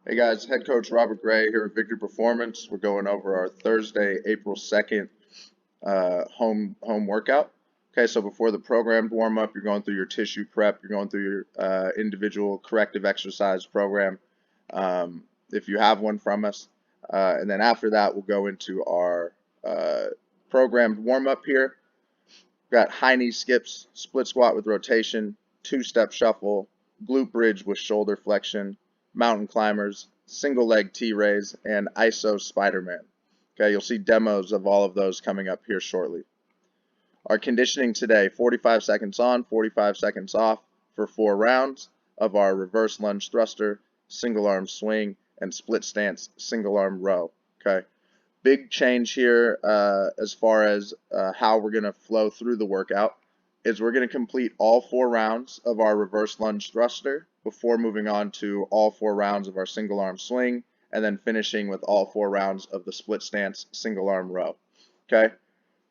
Hey guys, head coach Robert Gray here at Victory Performance. We're going over our Thursday, April 2nd home workout. Okay, so before the programmed warm up, you're going through your tissue prep, you're going through your individual corrective exercise program if you have one from us. And then after that, we'll go into our programmed warm up here. We've got high knee skips, split squat with rotation, two-step shuffle, glute bridge with shoulder flexion, mountain climbers, single leg T-raise, and ISO Spider-Man. Okay, you'll see demos of all of those coming up here shortly. Our conditioning today, 45 seconds on, 45 seconds off for 4 rounds of our reverse lunge thruster, single arm swing, and split stance single arm row. Okay, big change here as far as how we're going to flow through the workout is we're going to complete all 4 rounds of our reverse lunge thruster before moving on to all 4 rounds of our single arm swing and then finishing with all 4 rounds of the split stance single arm row. Okay,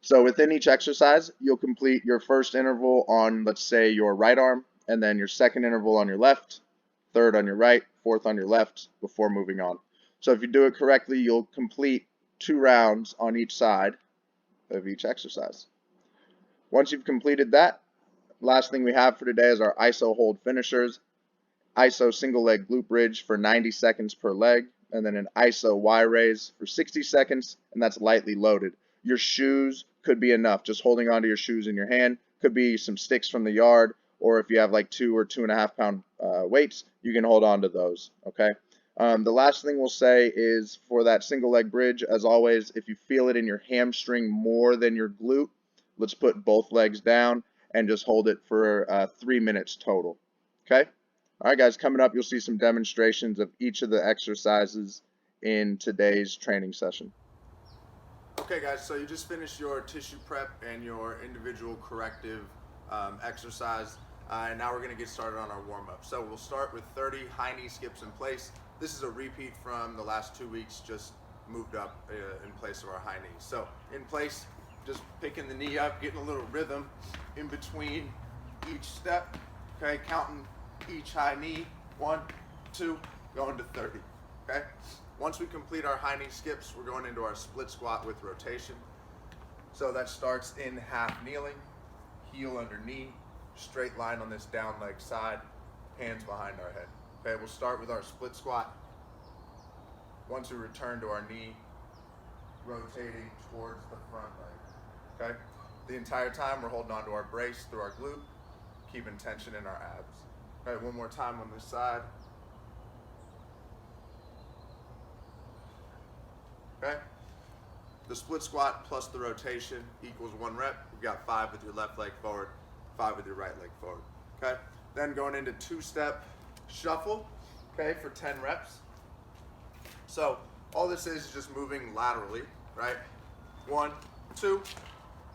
so within each exercise you'll complete your first interval on, let's say, your right arm, and then your second interval on your left, third on your right, fourth on your left before moving on. So if you do it correctly, you'll complete 2 rounds on each side of each exercise. Once you've completed that, last thing we have for today is our ISO hold finishers. ISO single leg glute bridge for 90 seconds per leg, and then an ISO Y raise for 60 seconds, and that's lightly loaded. Your shoes could be enough. Just holding onto your shoes in your hand could be some sticks from the yard, or if you have like 2 or 2.5 pound weights, you can hold on to those. Okay. The last thing we'll say is for that single leg bridge, as always, if you feel it in your hamstring more than your glute, let's put both legs down and just hold it for 3 minutes total. Okay? All right, guys, coming up, you'll see some demonstrations of each of the exercises in today's training session. Okay, guys, so you just finished your tissue prep and your individual corrective exercise, and now we're going to get started on our warm-up. So we'll start with 30 high knee skips in place. This is a repeat from the last 2 weeks, just moved up in place of our high knees. So in place, just picking the knee up, getting a little rhythm in between each step, okay, counting each high knee, 1, 2, going to 30, okay? Once we complete our high knee skips, we're going into our split squat with rotation. So that starts in half kneeling, heel under knee, straight line on this down leg side, hands behind our head. Okay, we'll start with our split squat. Once we return to our knee, rotating towards the front leg. Okay, the entire time we're holding onto our brace through our glute, keeping tension in our abs. Okay, one more time on this side. Okay, the split squat plus the rotation equals 1 rep. You've got 5 with your left leg forward, 5 with your right leg forward. Okay, then going into 2-step shuffle, okay, for 10 reps. So all this is just moving laterally, right? 1, 2,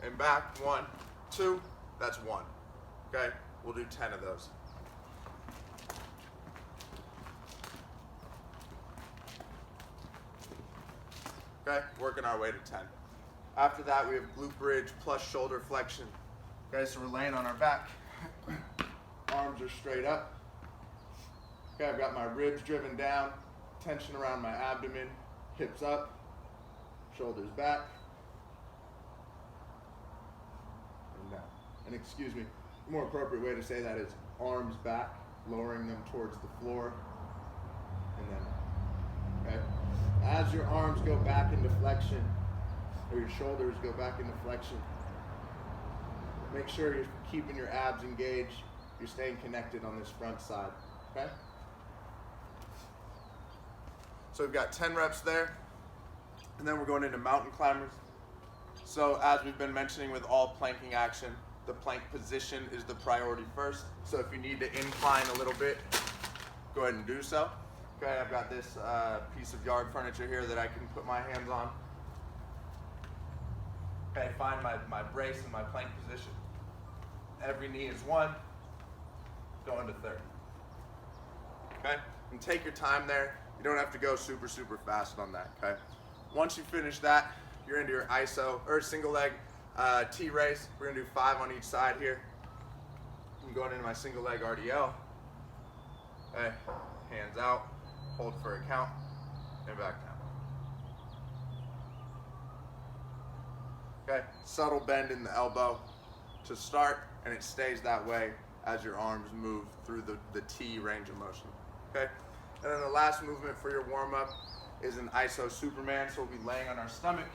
and back, 1, 2, that's 1. Okay, we'll do 10 of those. Okay, working our way to 10. After that, we have glute bridge plus shoulder flexion. Okay, so we're laying on our back. Arms are straight up. Okay, I've got my ribs driven down, tension around my abdomen, hips up, shoulders back, and down. And excuse me, the more appropriate way to say that is arms back, lowering them towards the floor, and then, okay? As your arms go back into flexion, or your shoulders go back into flexion, make sure you're keeping your abs engaged, you're staying connected on this front side, okay? So we've got 10 reps there, and then we're going into mountain climbers. So as we've been mentioning with all planking action, the plank position is the priority first. So if you need to incline a little bit, go ahead and do so. Okay, I've got this piece of yard furniture here that I can put my hands on. Okay, find my brace and my plank position. Every knee is 1, going to 30. Okay, and take your time there. You don't have to go super fast on that, okay? Once you finish that, you're into your ISO, or single leg T-raise. We're gonna do 5 on each side here. I'm going into my single leg RDL. Okay, hands out, hold for a count, and back down. Okay, subtle bend in the elbow to start, and it stays that way as your arms move through the T range of motion. Okay, and then the last movement for your warm-up is an ISO Superman, so we'll be laying on our stomach.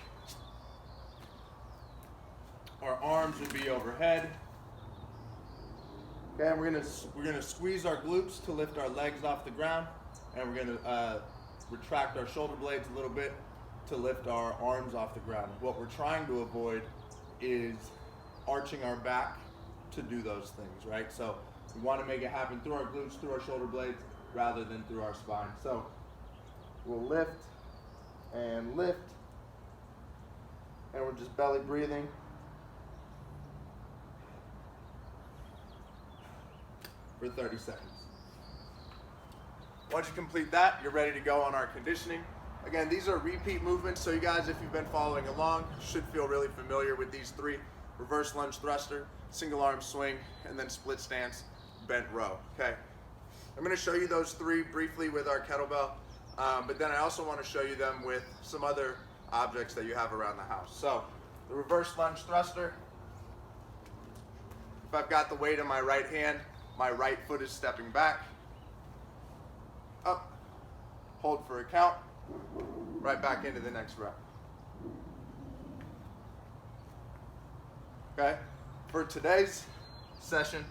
Our arms will be overhead. Okay, and we're gonna squeeze our glutes to lift our legs off the ground, and we're gonna retract our shoulder blades a little bit to lift our arms off the ground. What we're trying to avoid is arching our back to do those things, right? So we want to make it happen through our glutes, through our shoulder blades, rather than through our spine. So we'll lift, and we're just belly breathing. For 30 seconds. Once you complete that, you're ready to go on our conditioning. Again, these are repeat movements, so you guys, if you've been following along, should feel really familiar with these three: reverse lunge thruster, single arm swing, and then split stance bent row. Okay, I'm going to show you those three briefly with our kettlebell, but then I also want to show you them with some other objects that you have around the house. So the reverse lunge thruster, if I've got the weight in my right hand, my right foot is stepping back, up, hold for a count, right back into the next rep. Okay, for today's session,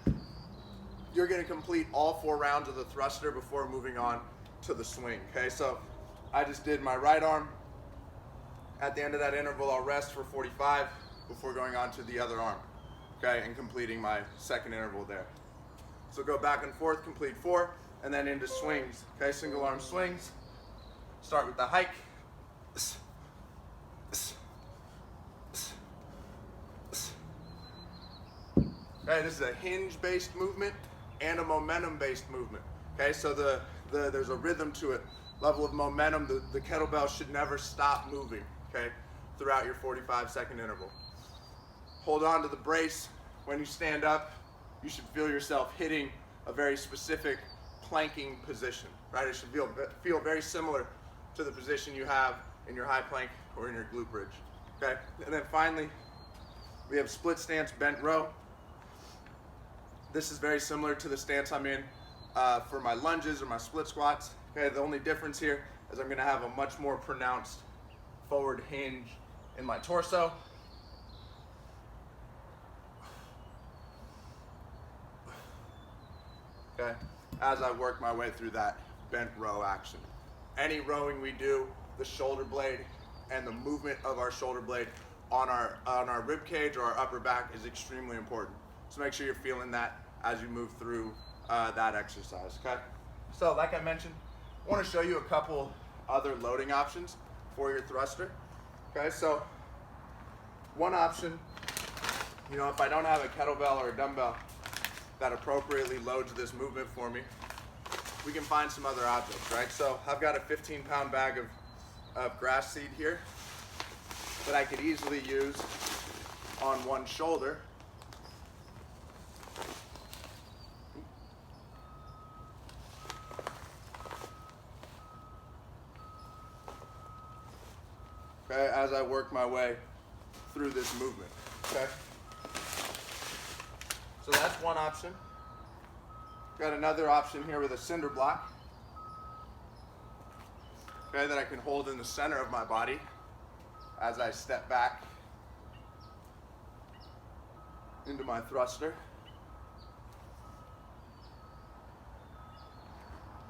you're going to complete all 4 rounds of the thruster before moving on to the swing. Okay, so I just did my right arm. At the end of that interval, I'll rest for 45 before going on to the other arm, okay, and completing my second interval there. So go back and forth, complete 4, and then into swings. Okay, single arm swings. Start with the hike. Okay, this is a hinge-based movement and a momentum-based movement. Okay, so there's a rhythm to it. Level of momentum, the kettlebell should never stop moving, okay, throughout your 45-second interval. Hold on to the brace. When you stand up, you should feel yourself hitting a very specific planking position, right? It should feel very similar to the position you have in your high plank or in your glute bridge, okay? And then finally, we have split stance bent row. This is very similar to the stance I'm in for my lunges or my split squats. Okay, the only difference here is I'm gonna have a much more pronounced forward hinge in my torso. Okay, as I work my way through that bent row action. Any rowing we do, the shoulder blade and the movement of our shoulder blade on our rib cage or our upper back is extremely important. So make sure you're feeling that as you move through that exercise, okay? So like I mentioned, I want to show you a couple other loading options for your thruster. Okay, so one option, you know, if I don't have a kettlebell or a dumbbell that appropriately loads this movement for me, we can find some other objects, right? So I've got a 15-pound bag of grass seed here that I could easily use on one shoulder. Okay, as I work my way through this movement, okay? So that's one option. Got another option here with a cinder block, okay, that I can hold in the center of my body as I step back into my thruster.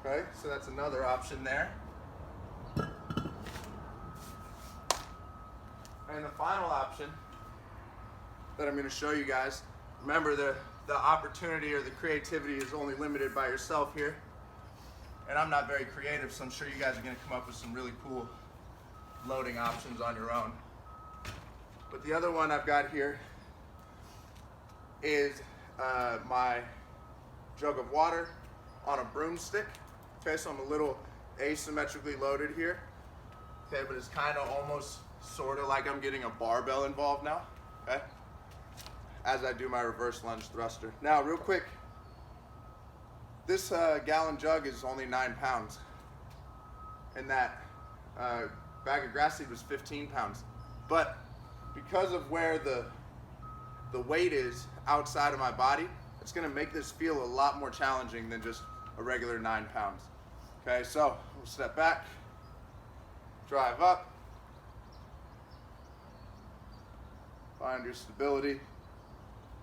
Okay, so that's another option there. And the final option that I'm going to show you guys, remember the opportunity or the creativity is only limited by yourself here. And I'm not very creative, so I'm sure you guys are going to come up with some really cool loading options on your own. But the other one I've got here is my jug of water on a broomstick. Okay, so I'm a little asymmetrically loaded here. Okay, but it's kind of almost sort of like I'm getting a barbell involved now, okay, as I do my reverse lunge thruster. Now, real quick, this gallon jug is only 9 pounds, and that bag of grass seed was 15 pounds. But because of where the weight is outside of my body, it's gonna make this feel a lot more challenging than just a regular 9 pounds. Okay, so we'll step back, drive up, find your stability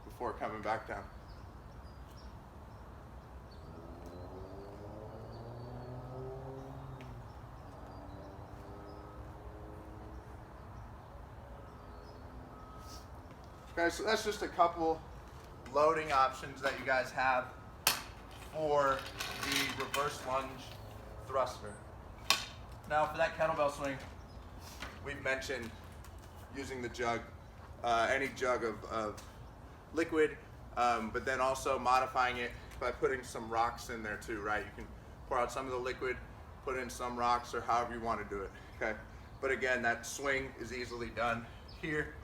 before coming back down. Okay, so that's just a couple loading options that you guys have for the reverse lunge thruster. Now for that kettlebell swing, we've mentioned using the jug, any jug of liquid, but then also modifying it by putting some rocks in there too, right? You can pour out some of the liquid, put in some rocks, or however you want to do it, okay? But again, that swing is easily done here.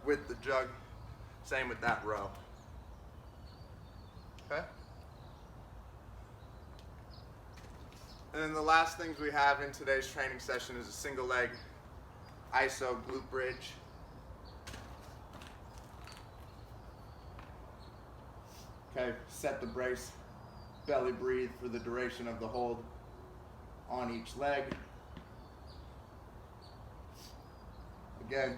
With the jug, same with that row. Okay? And then the last things we have in today's training session is a single leg iso glute bridge. Okay, set the brace, belly breathe for the duration of the hold on each leg. Again,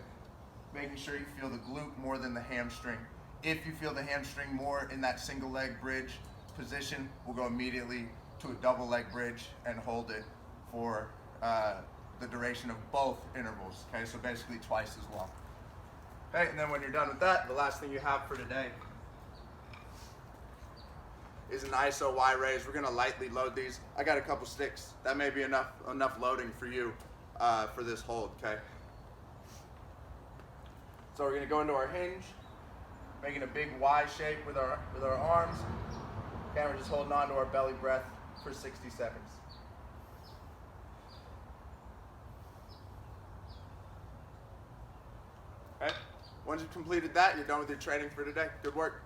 making sure you feel the glute more than the hamstring. If you feel the hamstring more in that single leg bridge position, we'll go immediately to a double leg bridge and hold it for the duration of both intervals. Okay, so basically twice as long. Okay, and then when you're done with that, the last thing you have for today is an iso Y raise. We're gonna lightly load these. I got a couple sticks. That may be enough loading for you for this hold, okay? So we're gonna go into our hinge, making a big Y shape with our arms. Okay, we're just holding on to our belly breath for 60 seconds. Okay, once you've completed that, you're done with your training for today. Good work.